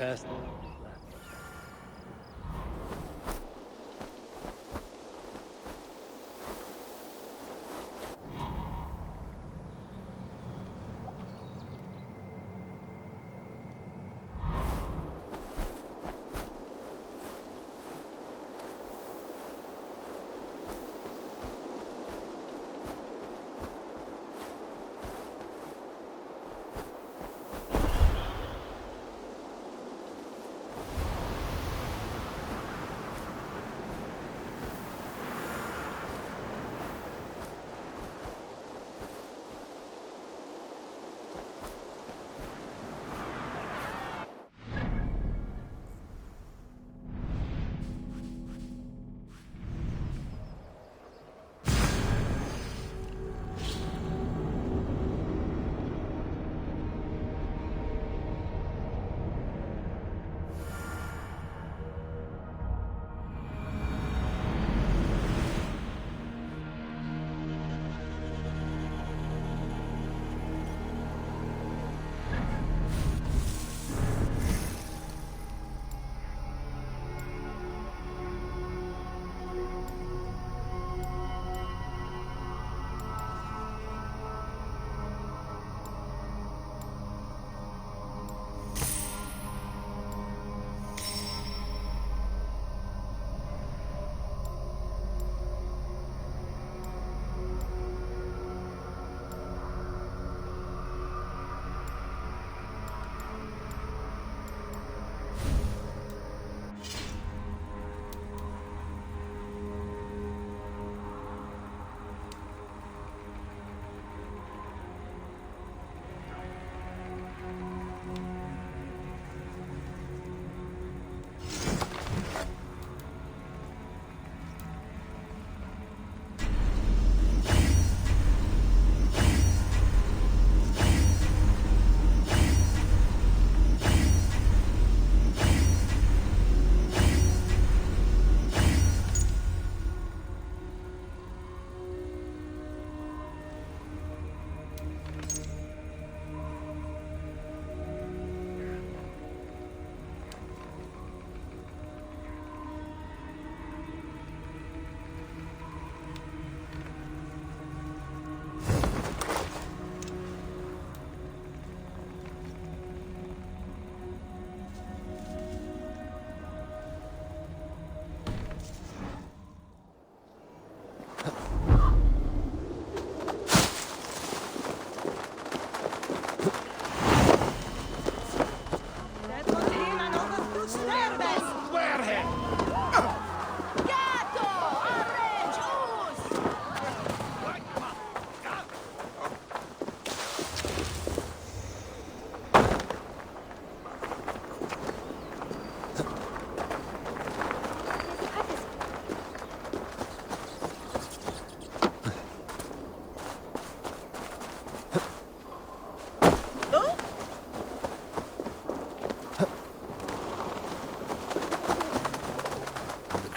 Cast.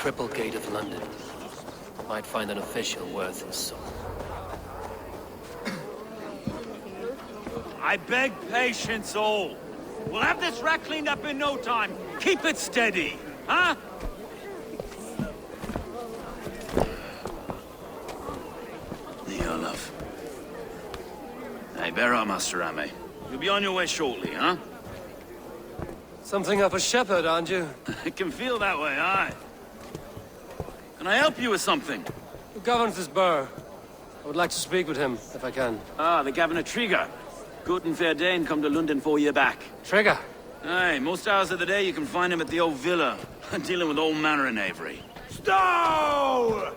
Triple Gate of London. Might find an official worth his salt. I beg patience, all. We'll have this wreck cleaned up in no time. Keep it steady, huh? The Olaf. Hey, bear up, Master Ame. You'll be on your way shortly, huh? Something of a shepherd, aren't you? It can feel that way, aye. Can I help you with something? Who governs this burr? I would like to speak with him, if I can. Ah, the Governor Trigger. Good and fair Dane come to London 4 year back. Trigger? Aye, most hours of the day you can find him at the old villa, dealing with all manner in Avery. Stow!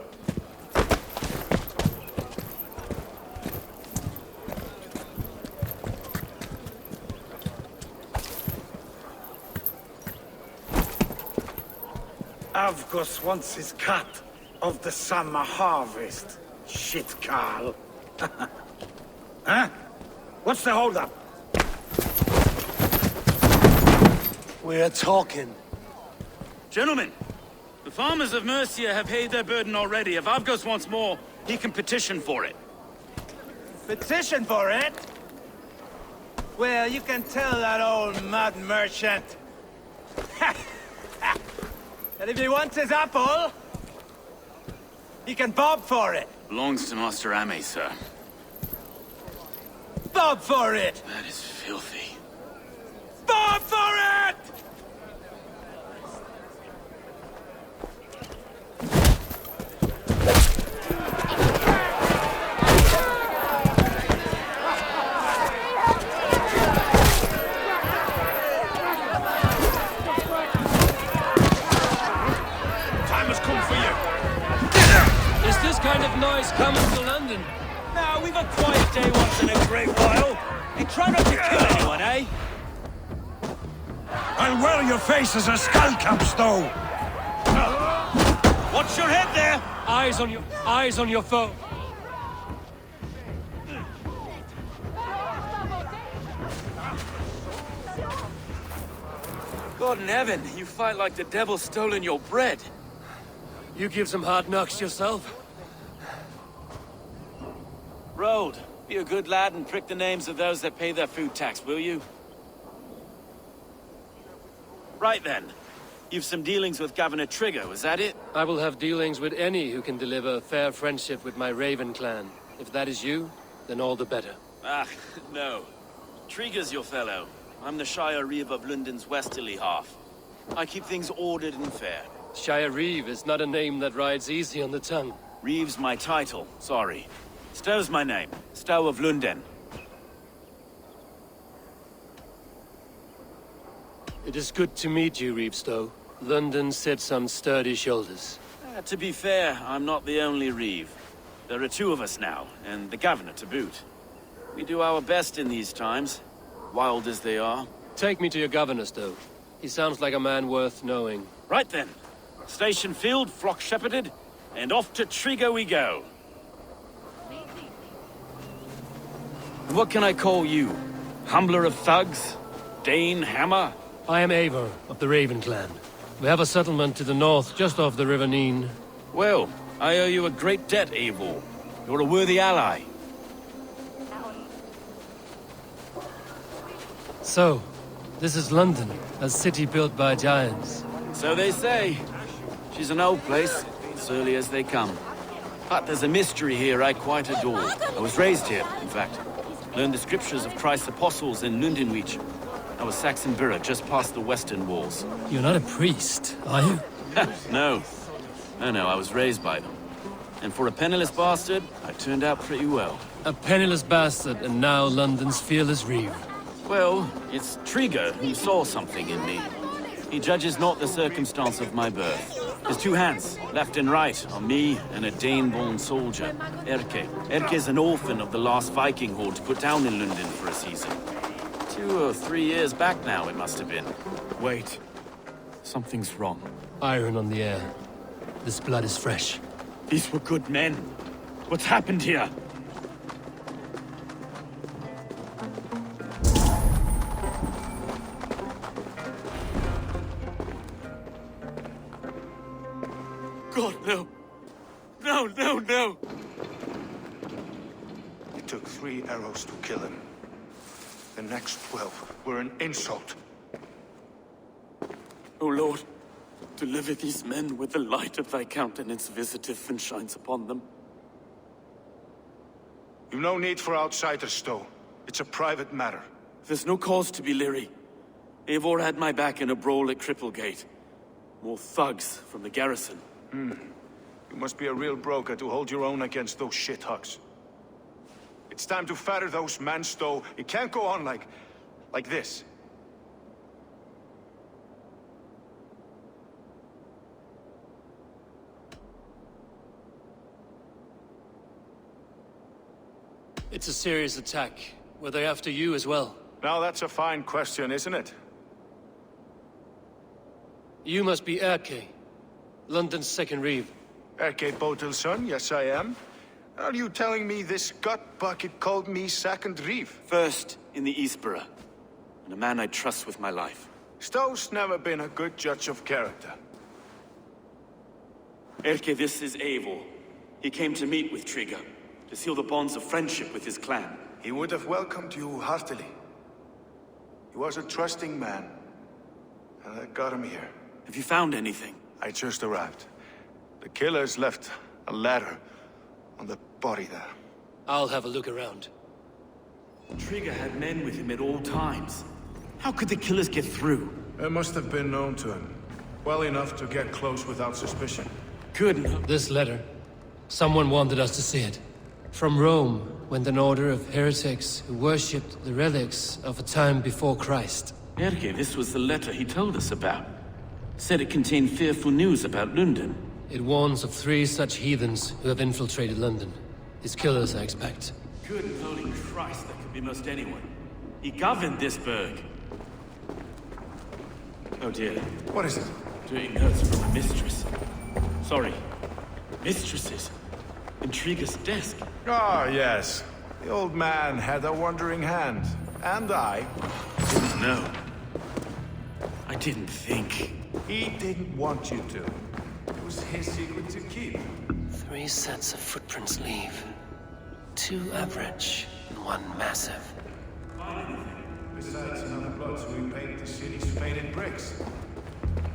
Avgos wants his cut of the summer harvest. Shit, Carl. Huh? What's the holdup? We're talking. Gentlemen, the farmers of Mercia have paid their burden already. If Avgos wants more, he can petition for it. Petition for it? Well, you can tell that old mud merchant. And if he wants his apple, he can bob for it. Belongs to Master Ame, sir. Bob for it! That is filthy. Bob for it! Kind of noise coming to London. Now, we've a quiet day once in a great while. And try not to kill anyone, eh? I'll wear your face as a skull cap, Stow. Watch your head there! Eyes on your foe. God in heaven, you fight like the devil's stolen your bread. You give some hard knocks yourself. Road, be a good lad and prick the names of those that pay their food tax, will you? Right then. You've some dealings with Governor Trigger, was that it? I will have dealings with any who can deliver fair friendship with my Raven clan. If that is you, then all the better. Ah, no. Trigger's your fellow. I'm the Shire Reeve of London's westerly half. I keep things ordered and fair. Shire Reeve is not a name that rides easy on the tongue. Reeve's my title, sorry. Stow's my name. Stow of London. It is good to meet you, Reeve Stow. London sits on sturdy shoulders. To be fair, I'm not the only Reeve. There are two of us now, and the Governor to boot. We do our best in these times, wild as they are. Take me to your Governor, Stow. He sounds like a man worth knowing. Right then. Station filled, flock shepherded, and off to Trigger we go. What can I call you? Humbler of thugs? Dane Hammer? I am Eivor, of the Raven clan. We have a settlement to the north, just off the River Neen. Well, I owe you a great debt, Eivor. You're a worthy ally. So, this is London, a city built by giants. So they say. She's an old place, as early as they come. But there's a mystery here I quite adore. I was raised here, in fact. Learned the scriptures of Christ's apostles in Lundenwich. I was Saxon Borough, just past the western walls. You're not a priest, are you? No. No, I was raised by them. And for a penniless bastard, I turned out pretty well. A penniless bastard, and now London's fearless Reeve. Well, it's Trigger who saw something in me. He judges not the circumstance of my birth. His two hands, left and right, on me and a Dane-born soldier, Erke. Erke's an orphan of the last Viking horde put down in London for a season. 2 or 3 years back now, it must have been. Wait. Something's wrong. Iron on the air. This blood is fresh. These were good men. What's happened here? God, no. No. It took 3 arrows to kill him. The next 12 were an insult. O Lord, deliver these men with the light of thy countenance visiteth and shines upon them. You've no need for outsiders, Stow. It's a private matter. There's no cause to be leery. Eivor had my back in a brawl at Cripplegate. More thugs from the garrison. You must be a real broker to hold your own against those shithugs. It's time to fetter those men, Stowe. It can't go on like this. It's a serious attack. Were they after you as well? Now that's a fine question, isn't it? You must be Erke, London's second reeve. Erke Botil's son, yes I am. Are you telling me this gut bucket called me second reeve? First in the Eastborough, and a man I trust with my life. Stowe's never been a good judge of character. Erke, this is Eivor. He came to meet with Trigger, to seal the bonds of friendship with his clan. He would have welcomed you heartily. He was a trusting man, and that got him here. Have you found anything? I just arrived. The killers left a ladder on the body there. I'll have a look around. Trigger had men with him at all times. How could the killers get through? It must have been known to him. Well enough to get close without suspicion. Good enough. This letter. Someone wanted us to see it. From Rome went an order of heretics who worshipped the relics of a time before Christ. Erke, this was the letter he told us about. Said it contained fearful news about London. It warns of 3 such heathens who have infiltrated London. His killers, I expect. Good holy Christ, that could be most anyone. He governed this burg. Oh dear. What is it? Doing notes from a mistress. Sorry. Mistresses. Intriguer's desk. Ah, yes. The old man had a wandering hand. And I. No. I didn't think. He didn't want you to. It was his secret to keep. 3 sets of footprints leave. 2 average and 1 massive. Besides another blood to repaint the city's faded bricks.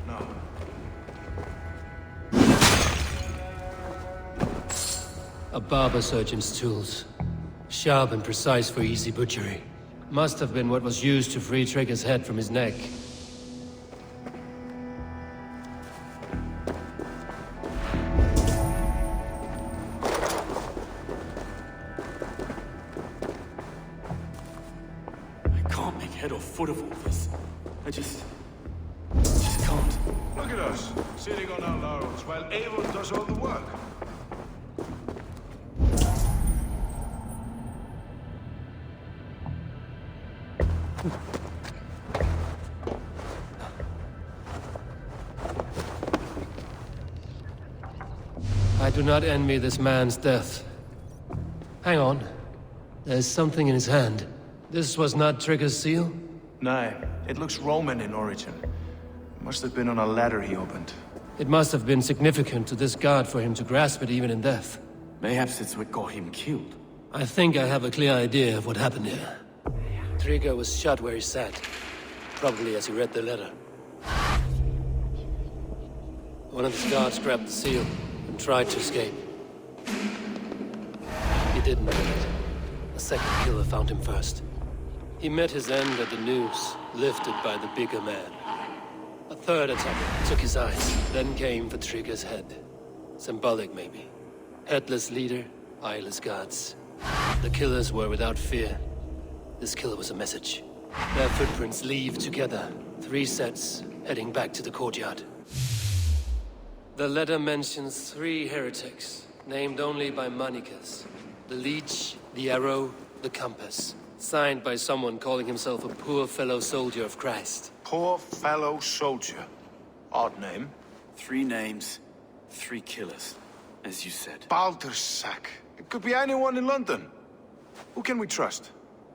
No. A barber surgeon's tools. Sharp and precise for easy butchery. Must have been what was used to free Trigger's head from his neck. I can't make head or foot of all this. I just can't. Look at us, sitting on our laurels while Eivor does all the work. I do not envy this man's death. Hang on. There's something in his hand. This was not Trigger's seal? No, it looks Roman in origin. Must have been on a ladder he opened. It must have been significant to this god for him to grasp it even in death. Mayhaps it's what got him killed. I think I have a clear idea of what happened here. Trigger was shot where he sat. Probably as he read the letter. One of his guards grabbed the seal and tried to escape. He didn't make it. A second killer found him first. He met his end at the noose, lifted by the bigger man. A third attacker took his eyes, then came for Trigger's head. Symbolic, maybe. Headless leader, eyeless guards. The killers were without fear. This killer was a message. Their footprints leave together. 3 sets, heading back to the courtyard. The letter mentions 3 heretics, named only by Manicus. The Leech, the Arrow, the Compass. Signed by someone calling himself a poor fellow soldier of Christ. Poor fellow soldier. Odd name. 3 names, 3 killers, as you said. Baldersack. It could be anyone in London. Who can we trust?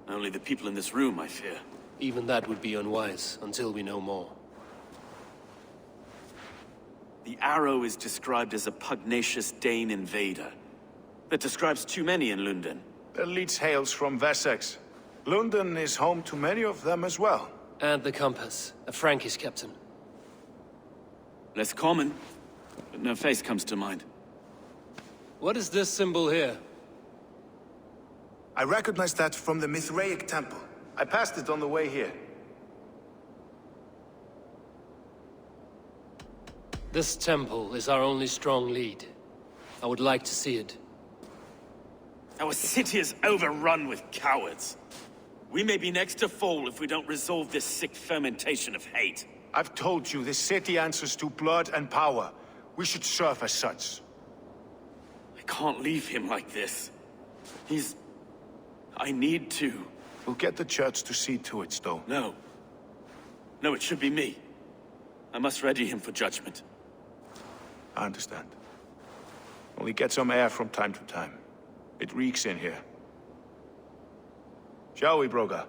Only the people in this room, I fear. Even that would be unwise, until we know more. The Arrow is described as a pugnacious Dane invader. That describes too many in London. The Leech hails from Wessex. London is home to many of them as well. And the Compass, a Frankish captain. Less common, but no face comes to mind. What is this symbol here? I recognize that from the Mithraic temple. I passed it on the way here. This temple is our only strong lead. I would like to see it. Our city is overrun with cowards. We may be next to fall if we don't resolve this sick fermentation of hate. I've told you, this city answers to blood and power. We should serve as such. I can't leave him like this. I need to. We'll get the church to see to it, Stowe. No. No, it should be me. I must ready him for judgment. I understand. Only get some air from time to time. It reeks in here. Shall we, Broga?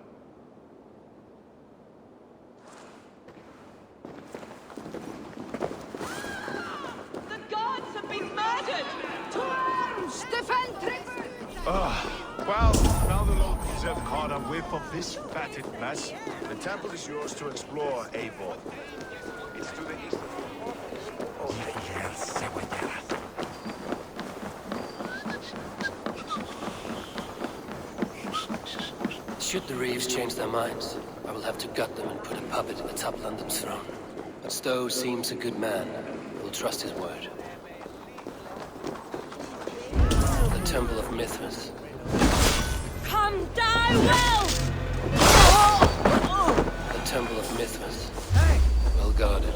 The gods have been murdered! To arms! Defend Trevor! Well, now the locals have caught a whiff of this fatted mess. The temple is yours to explore, Eivor. It's to the east of... Should the Reeves change their minds, I will have to gut them and put a puppet atop London's throne. But Stowe seems a good man. We'll trust his word. The Temple of Mithras. Come die well! The Temple of Mithras. Well guarded.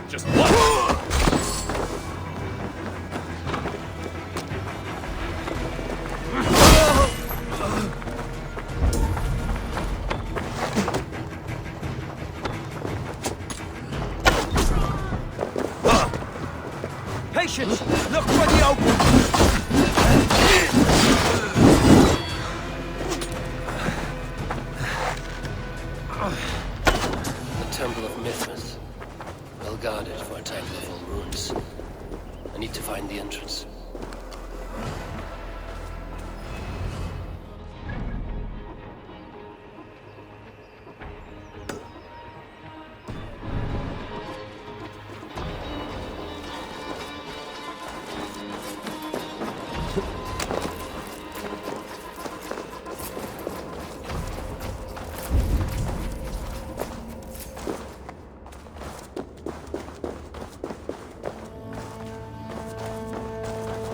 Just what? Patience! Look for the open! The Temple of Mithras. Well guarded for attack of all ruins. I need to find the entrance.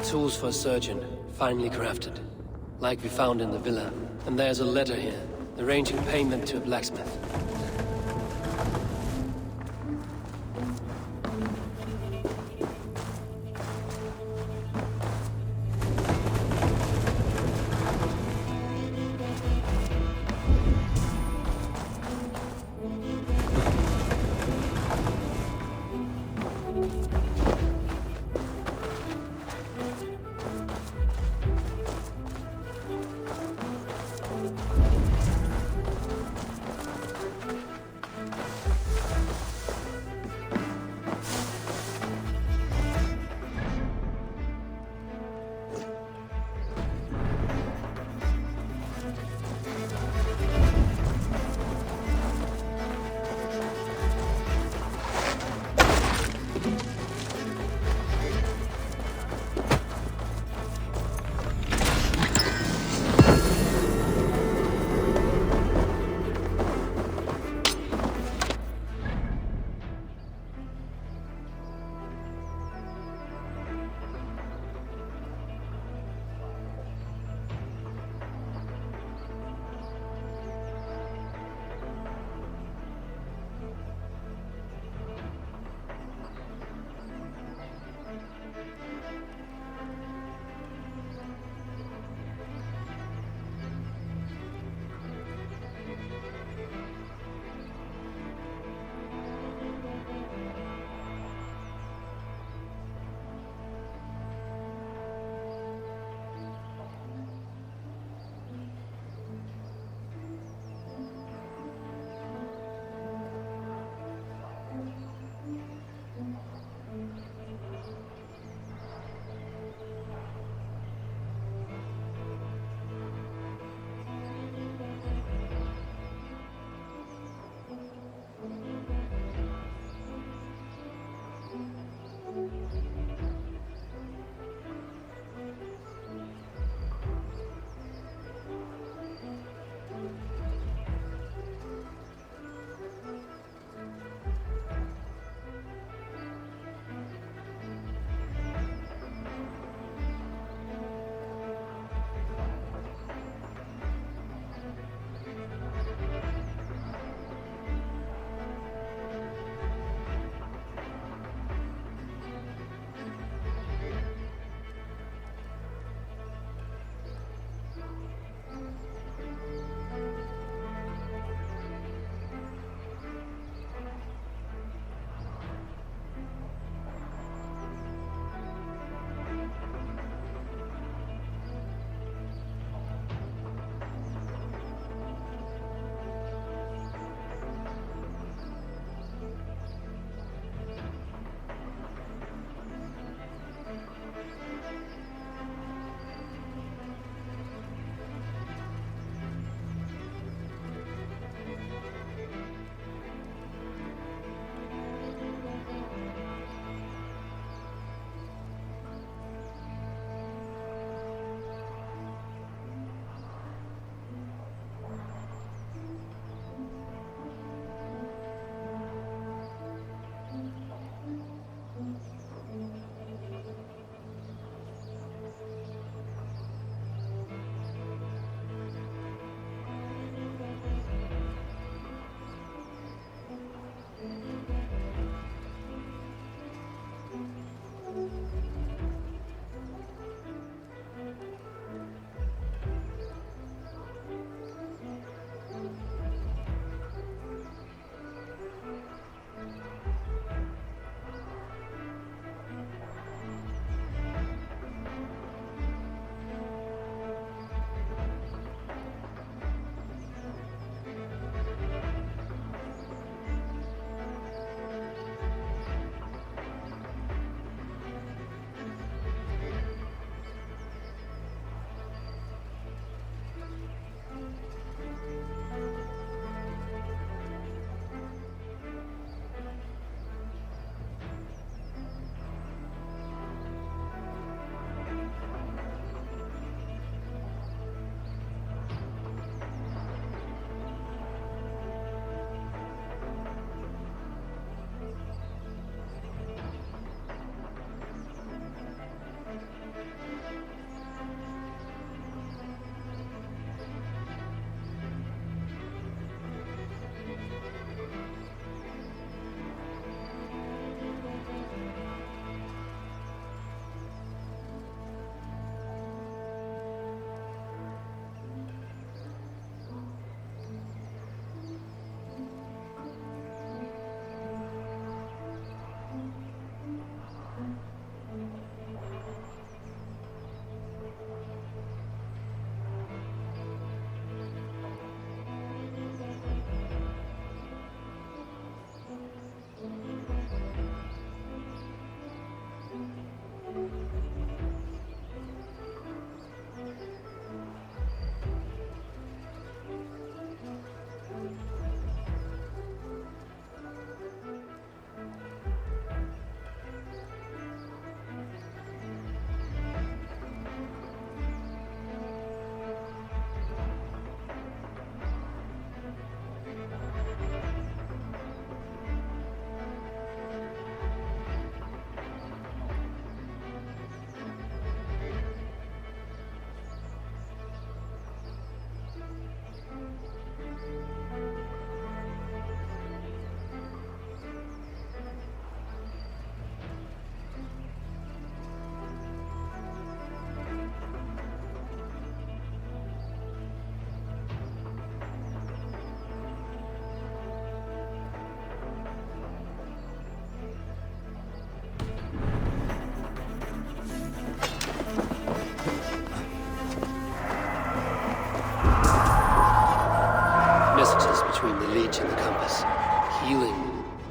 Tools for a surgeon, finely crafted. Like we found in the villa. And there's a letter here, arranging payment to a blacksmith.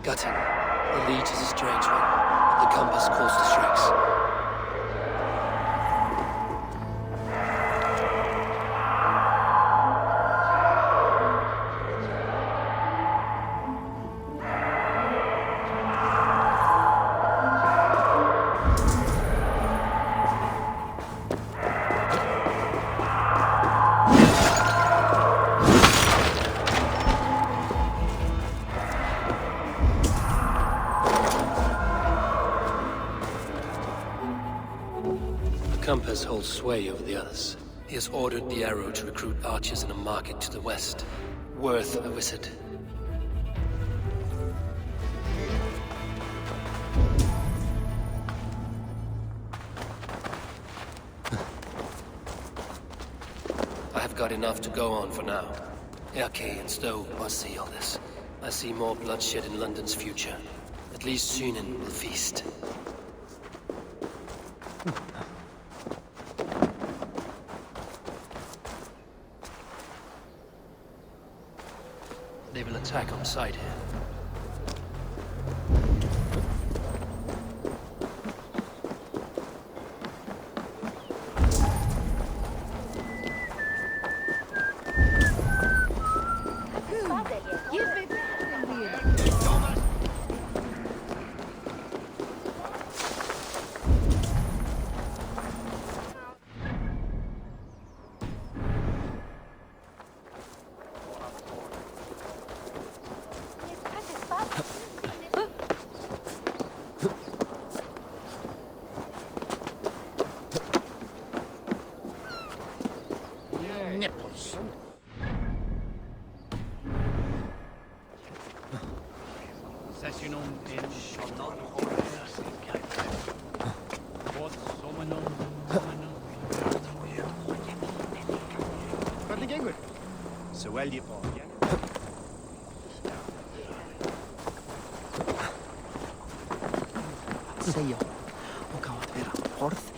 Gutting. The Leech is a strange one, but the compass calls to strikes. Compass holds sway over the others. He has ordered the Arrow to recruit archers in a market to the west. Worth a visit. I have got enough to go on for now. Erke and Stowe must see all this. I see more bloodshed in London's future. At least Synen will feast. They will attack on sight here. Nipples. Hvernig gengur? Så veldig bra. Segja og á að vera orð.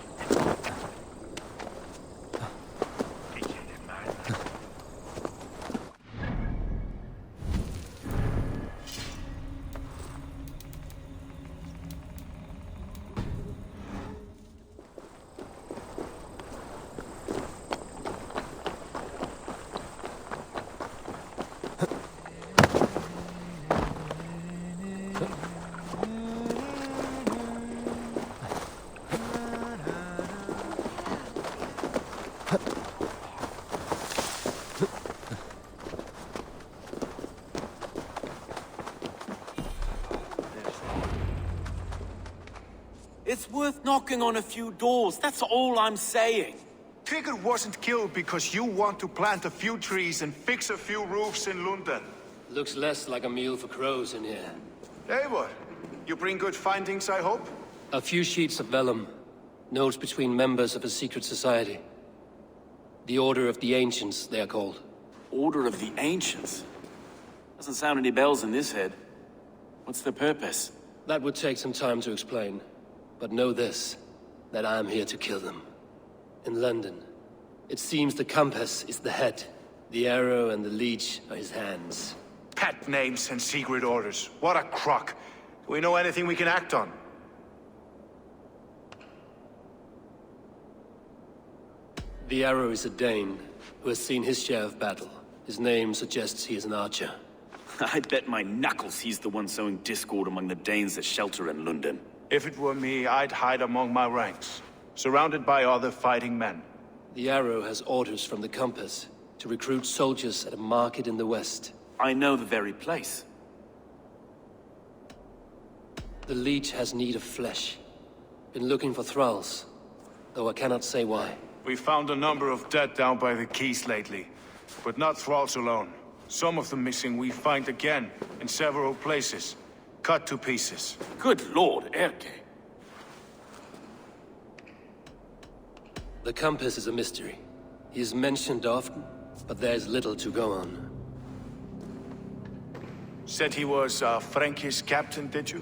It's worth knocking on a few doors, that's all I'm saying. Trigger wasn't killed because you want to plant a few trees and fix a few roofs in London. Looks less like a meal for crows in here. Hey, what? You bring good findings, I hope? A few sheets of vellum. Notes between members of a secret society. The Order of the Ancients, they are called. Order of the Ancients? Doesn't sound any bells in this head. What's the purpose? That would take some time to explain. But know this, that I am here to kill them. In London, it seems the compass is the head. The arrow and the leech are his hands. Pet names and secret orders. What a crock. Do we know anything we can act on? The arrow is a Dane, who has seen his share of battle. His name suggests he is an archer. I'd bet my knuckles he's the one sowing discord among the Danes that shelter in London. If it were me, I'd hide among my ranks, surrounded by other fighting men. The arrow has orders from the compass to recruit soldiers at a market in the west. I know the very place. The leech has need of flesh. Been looking for thralls, though I cannot say why. We found a number of dead down by the quays lately, but not thralls alone. Some of the missing we find again in several places, cut to pieces. Good lord, Erke. The compass is a mystery. He is mentioned often, but there's little to go on. Said he was a Frankish captain, did you?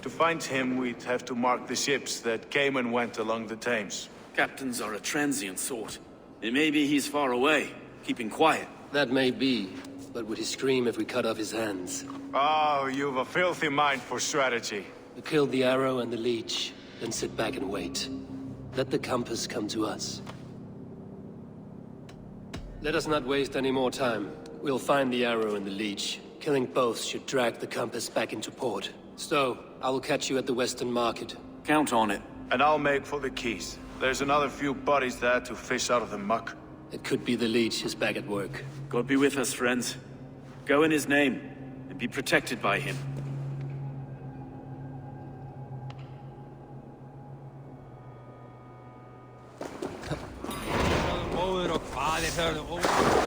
To find him, we'd have to mark the ships that came and went along the Thames. Captains are a transient sort. It may be he's far away, keeping quiet. That may be, but would he scream if we cut off his hands? Oh, you've a filthy mind for strategy. We kill the arrow and the leech, then sit back and wait. Let the compass come to us. Let us not waste any more time. We'll find the arrow and the leech. Killing both should drag the compass back into port. Stowe, I will catch you at the Western Market. Count on it. And I'll make for the keys. There's another few bodies there to fish out of the muck. It could be the leech is back at work. God be with us, friends. Go in his name, and be protected by him.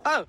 Oh!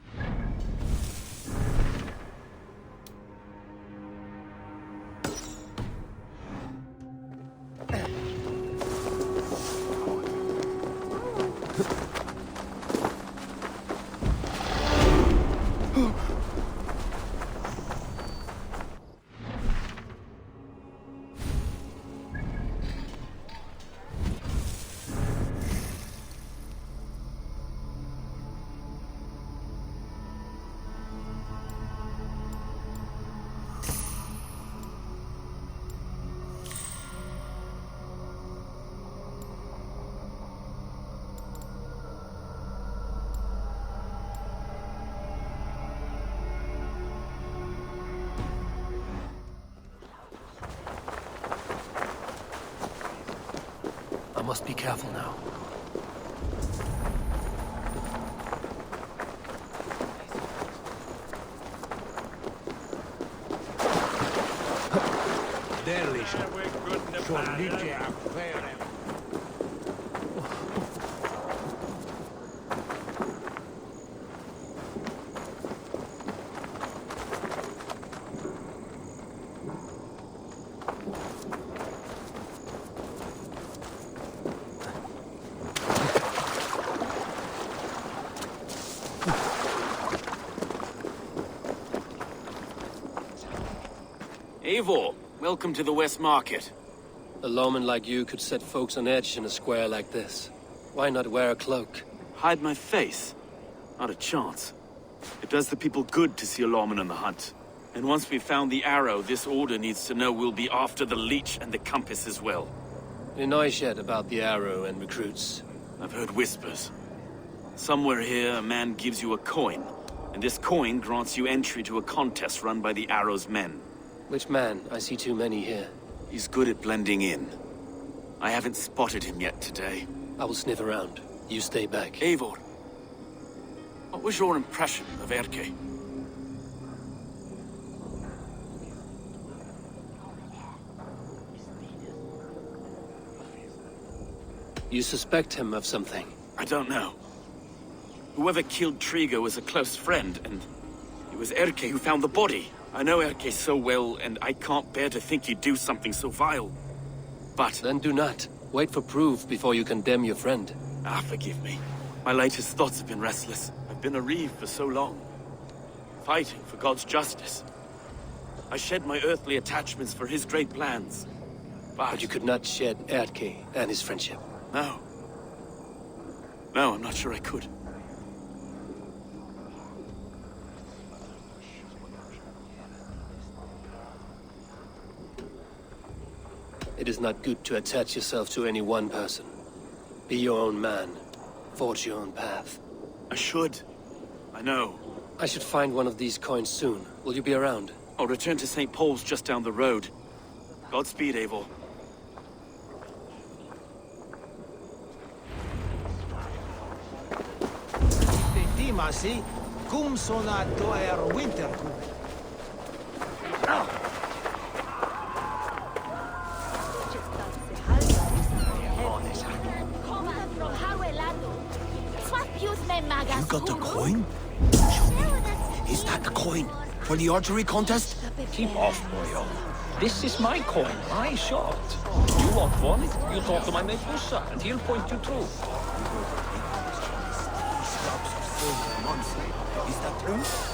I must be careful now. Eivor, welcome to the West Market. A lawman like you could set folks on edge in a square like this. Why not wear a cloak? Hide my face? Not a chance. It does the people good to see a lawman on the hunt. And once we've found the arrow, this order needs to know we'll be after the leech and the compass as well. Any noise yet about the arrow and recruits? I've heard whispers. Somewhere here, a man gives you a coin, and this coin grants you entry to a contest run by the arrow's men. Which man? I see too many here. He's good at blending in. I haven't spotted him yet today. I will sniff around. You stay back. Eivor, what was your impression of Erke? You suspect him of something? I don't know. Whoever killed Trigo was a close friend, and it was Erke who found the body. I know Erke so well, and I can't bear to think he'd do something so vile. But... Then do not. Wait for proof before you condemn your friend. forgive me. My latest thoughts have been restless. I've been a reeve for so long. Fighting for God's justice. I shed my earthly attachments for his great plans. But you could not shed Erke and his friendship. No. No, I'm not sure I could. It is not good to attach yourself to any one person. Be your own man. Forge your own path. I should. I know. I should find one of these coins soon. Will you be around? I'll return to St. Paul's just down the road. Godspeed, Eivor. Dimasi, cum sonato winter. You got the coin? Show me. Is that the coin for the archery contest? Keep off, boyo. This is my coin, my shot. You want one? You talk to my mate Musa, and he'll point you through. Is that true?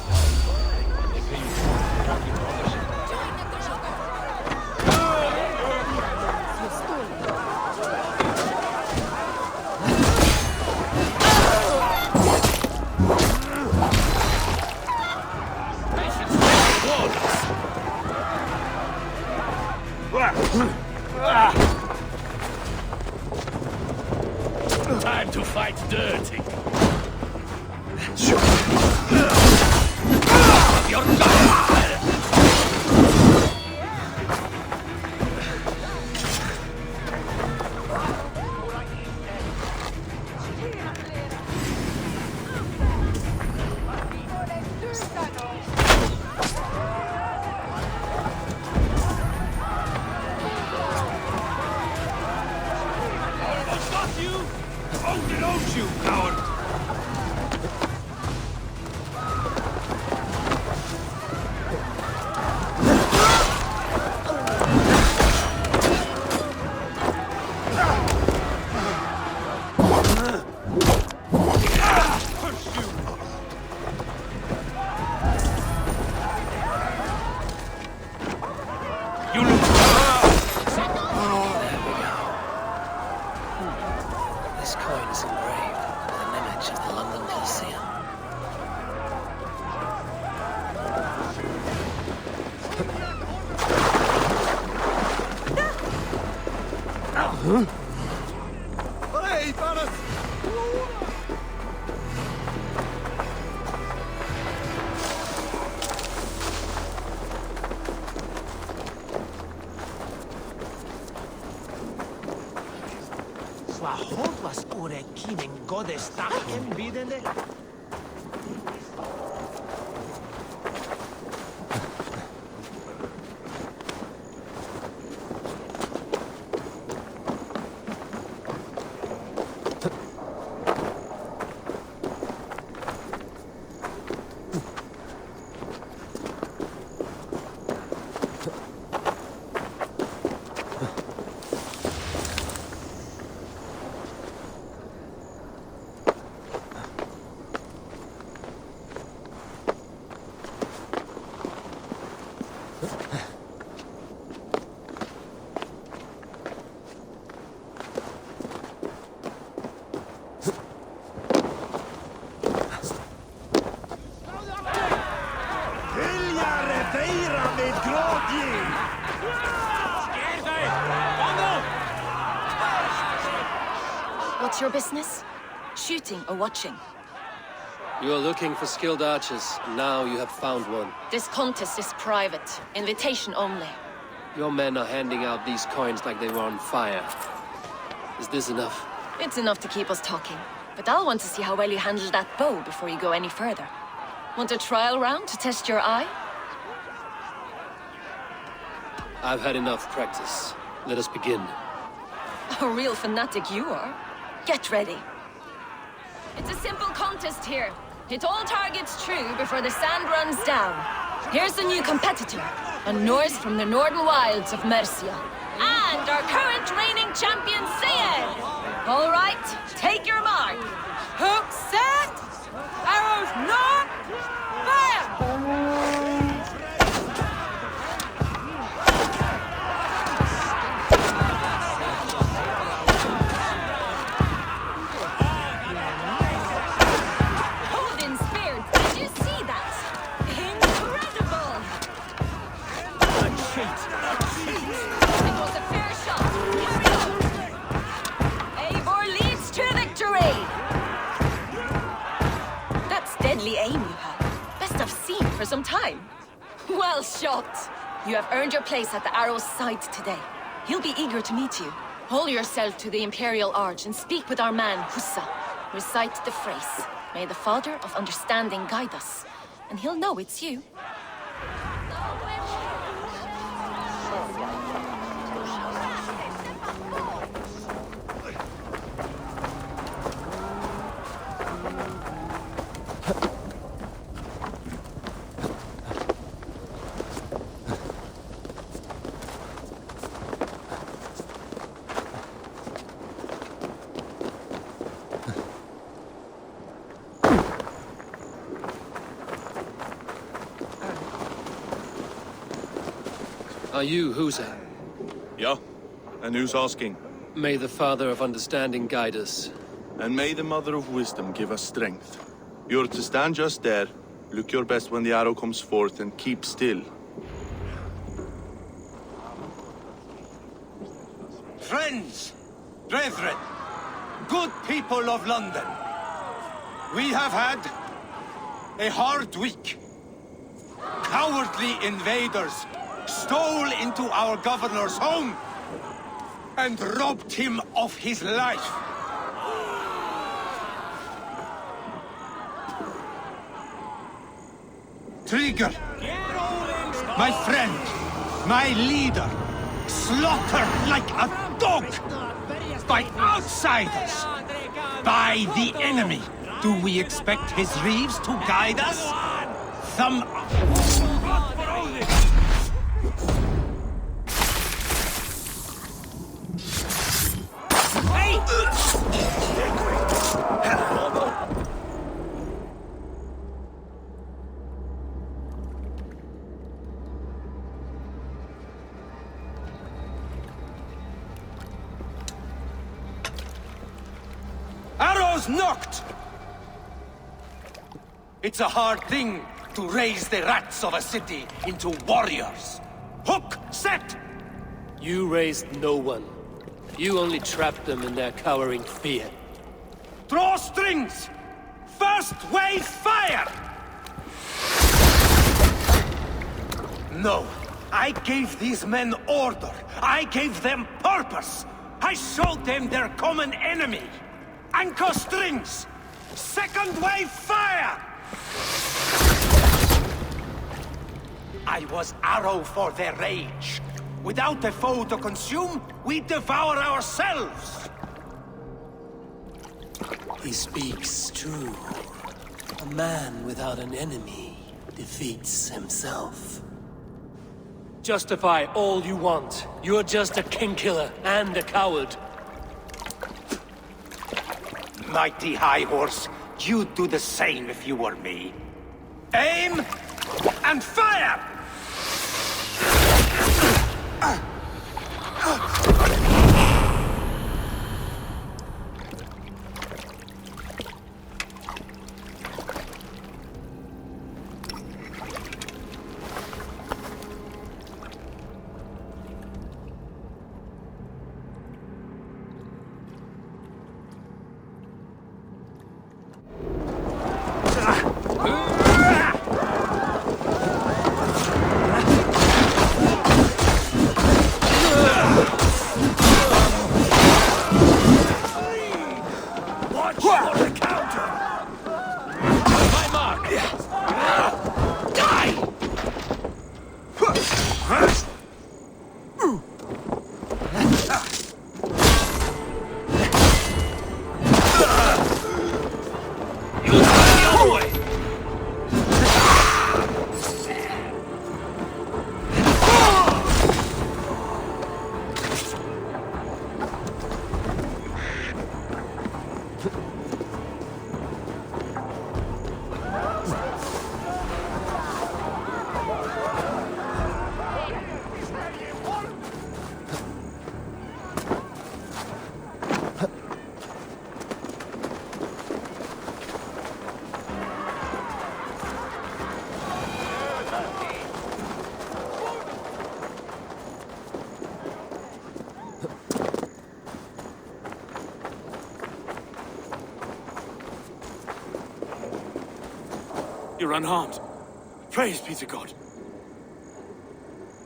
to fight dirty. Your This coin is engraved with an image of the London Coliseum. Hey, Thomas! Slahotlas ore kinen godes takken bidende. What's your business? Shooting or watching? You are looking for skilled archers, and now you have found one. This contest is private. Invitation only. Your men are handing out these coins like they were on fire. Is this enough? It's enough to keep us talking. But I'll want to see how well you handle that bow before you go any further. Want a trial round to test your eye? I've had enough practice. Let us begin. A real fanatic you are. Get ready. It's a simple contest here. Hit all targets true before the sand runs down. Here's the new competitor, a Norse from the northern wilds of Mercia. And our current reigning champion, Sion! All right, take your mark. Hook set! Arrows not! Fire! Aim you have. Best I've seen for some time. Well shot. You have earned your place at the Arrow's side today. He'll be eager to meet you. Hold yourself to the Imperial Arch and speak with our man, Hussa. Recite the phrase. May the Father of Understanding guide us. And he'll know it's you. Are you Husa? Yeah? And who's asking? May the Father of Understanding guide us. And may the Mother of Wisdom give us strength. You're to stand just there, look your best when the arrow comes forth, and keep still. Friends! Brethren! Good people of London, we have had a hard week. Cowardly invaders stole into our governor's home and robbed him of his life. Trigger, my friend, my leader, slaughtered like a dog by outsiders, by the enemy. Do we expect his reeves to guide us? Thumb up. Arrows knocked! It's a hard thing to raise the rats of a city into warriors. Hook, set! You raised no one. You only trapped them in their cowering fear. Draw strings! First wave fire! No, I gave these men order. I gave them purpose. I showed them their common enemy. Anchor strings! Second wave fire! I was arrow for their rage. Without a foe to consume, we devour ourselves! He speaks true. A man without an enemy defeats himself. Justify all you want. You're just a king-killer and a coward. Mighty High Horse, you'd do the same if you were me. Aim and fire! You're unharmed. Praise be to God.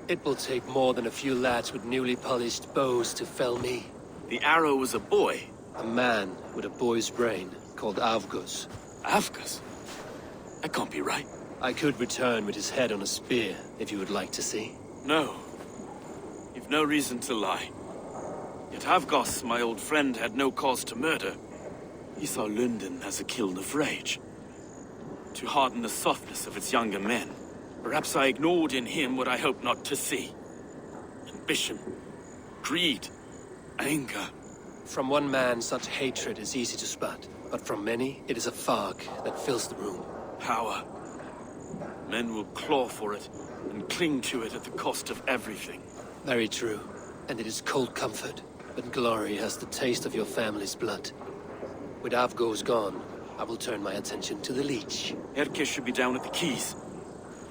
It will take more than a few lads with newly polished bows to fell me. The arrow was a boy. A man with a boy's brain, called Avgus. Avgus? That can't be right. I could return with his head on a spear, if you would like to see. No. You've no reason to lie. Yet Avgos, my old friend, had no cause to murder. He saw London as a kiln of rage. To harden the softness of its younger men. Perhaps I ignored in him what I hoped not to see. Ambition, greed, anger. From one man, such hatred is easy to spot. But from many, it is a fog that fills the room. Power. Men will claw for it, and cling to it at the cost of everything. Very true. And it is cold comfort. But glory has the taste of your family's blood. With Avgos gone, I will turn my attention to the Leech. Erke should be down at the quays.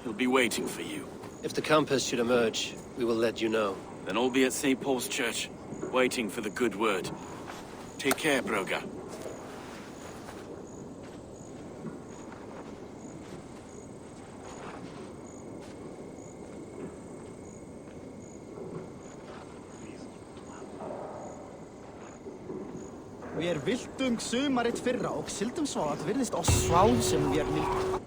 He'll be waiting for you. If the compass should emerge, we will let you know. Then I'll be at St. Paul's Church, waiting for the good word. Take care, Broga. Við vildum sumarið fyrra og sildum svo að virðist á sváð sem við vilt.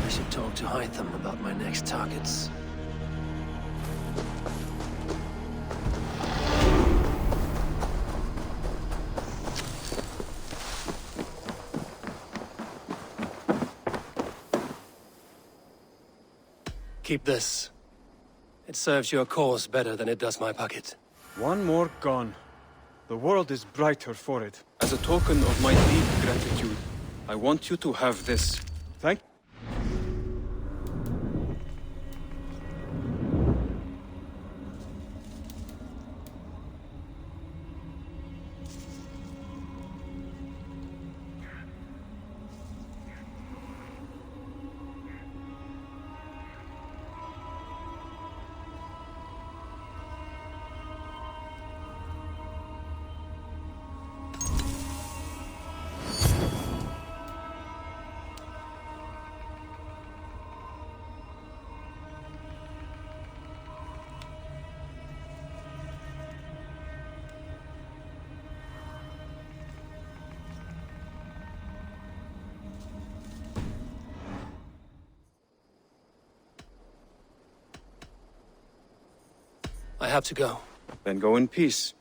I should talk to Hytham about my next targets. Keep this. It serves your cause better than it does my pocket. One more gone. The world is brighter for it. As a token of my deep gratitude, I want you to have this. Thank you. I have to go. Then go in peace.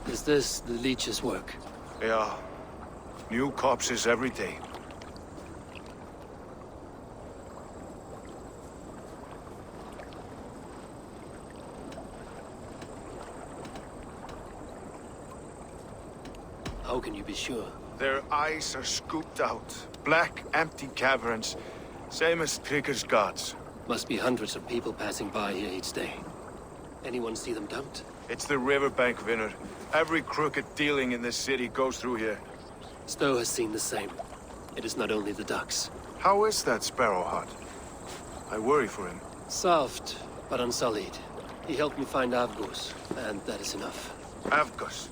Is this the leech's work? Yeah. New corpses every day. How can you be sure? Their eyes are scooped out. Black, empty caverns. Same as Trigger's gods. Must be hundreds of people passing by here each day. Anyone see them dumped? It's the riverbank, Vinner. Every crooked dealing in this city goes through here. Stowe has seen the same. It is not only the ducks. How is that Sparrow hut? I worry for him. Soft, but unsullied. He helped me find Avgos, and that is enough. Avgos.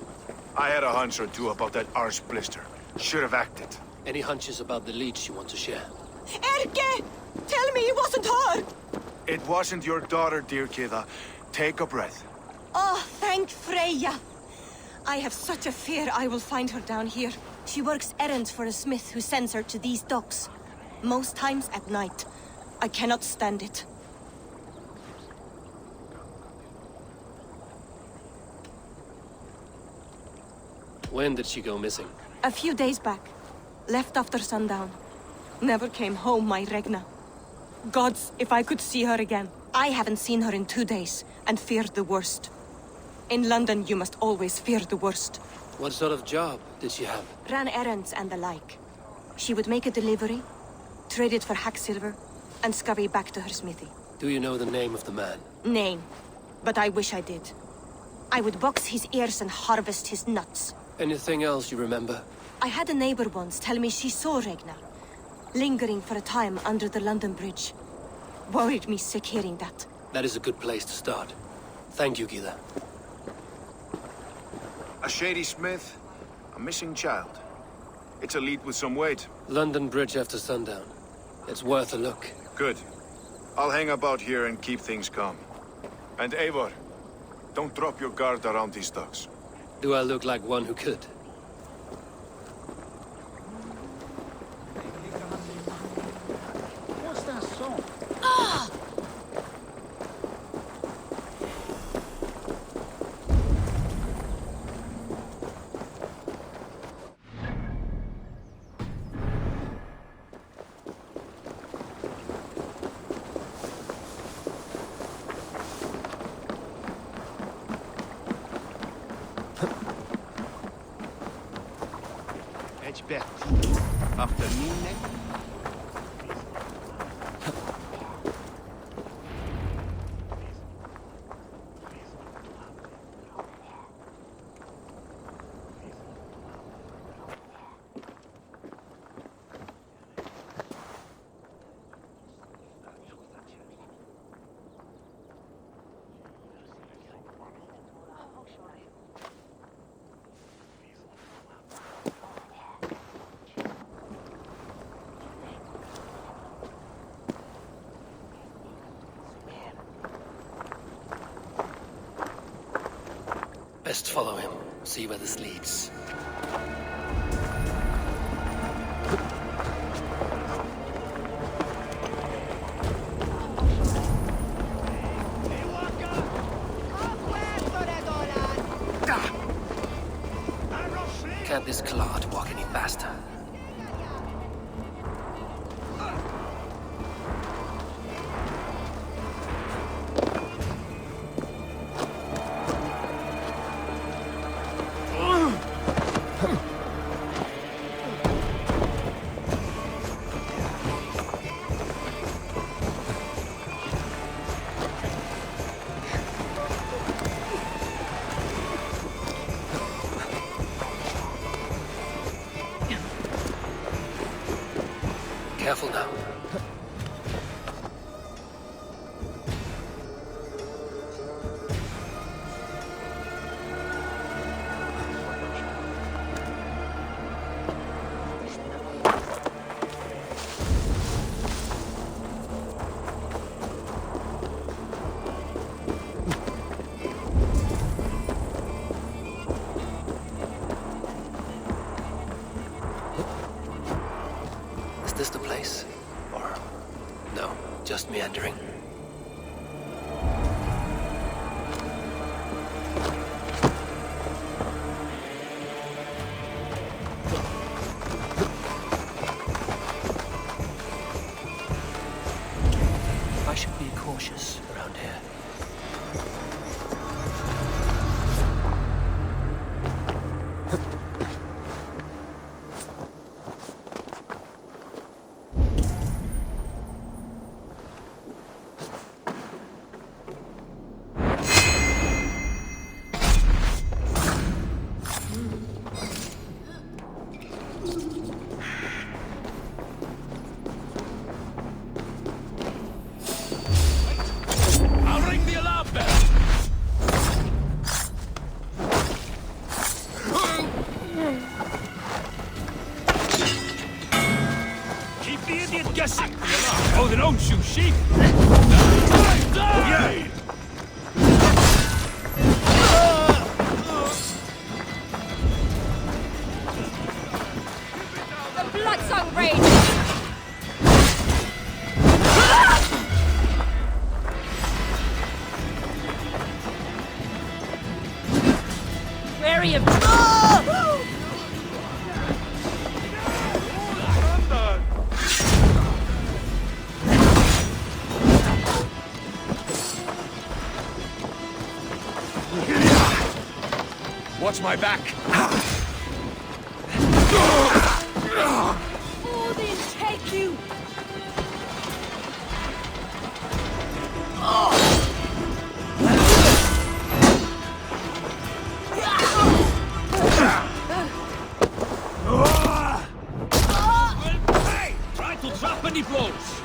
I had a hunch or two about that arse blister. Should have acted. Any hunches about the leech you want to share? Erke! Tell me it wasn't her! It wasn't your daughter, dear Kida. Take a breath. Oh, thank Freya. I have such a fear I will find her down here. She works errands for a smith who sends her to these docks. Most times at night. I cannot stand it. When did she go missing? A few days back. Left after sundown. Never came home, my Regna. Gods, if I could see her again. I haven't seen her in 2 days, and feared the worst. In London, you must always fear the worst. What sort of job did she have? Ran errands and the like. She would make a delivery, trade it for hack silver, and scurry back to her smithy. Do you know the name of the man? Name. But I wish I did. I would box his ears and harvest his nuts. Anything else you remember? I had a neighbor once tell me she saw Regna, lingering for a time under the London Bridge. Worried me sick hearing that. That is a good place to start. Thank you, Gila. A shady smith, a missing child. It's a lead with some weight. London Bridge after sundown. It's worth a look. Good. I'll hang about here and keep things calm. And Eivor, don't drop your guard around these ducks. Do I look like one who could? What's that song? Edgebert. After me, neck? Best follow him. See where this leads. Can't this clod walk any faster? Careful now. Is this the place? Or no, just meandering? I should be cautious around here. I'll ring Watch my back! Odin, take you! Hey! Try to drop any blows!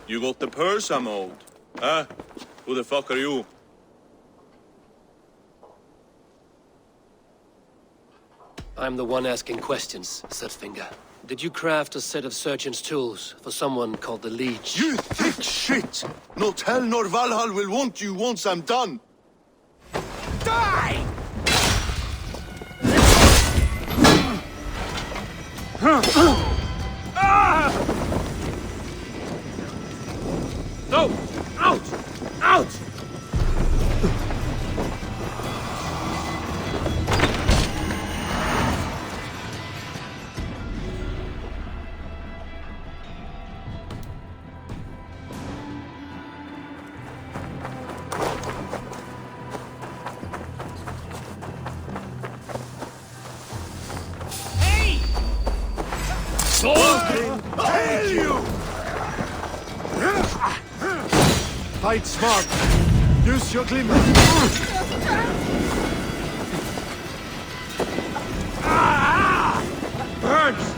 You got the purse, I'm old. Huh? Who the fuck are you? I'm the one asking questions, Setfinger. Did you craft a set of surgeon's tools for someone called the Leech? You thick shit! Not hell nor Valhalla will want you once I'm done! Die! No! Out! Out! Hey! Tell you! Fight smart. Use your glimmer. Burns!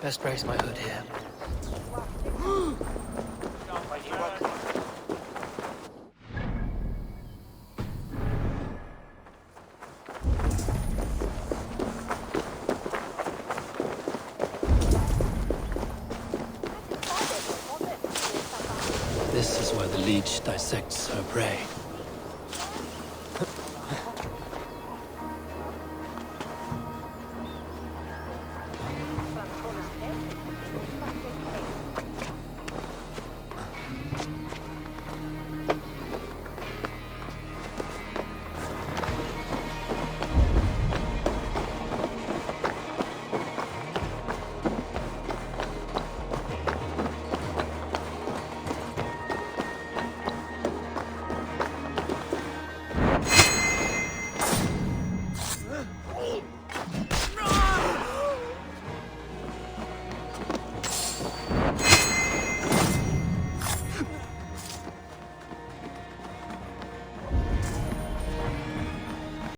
Best brace my hood here. This is where the Leech dissects her prey.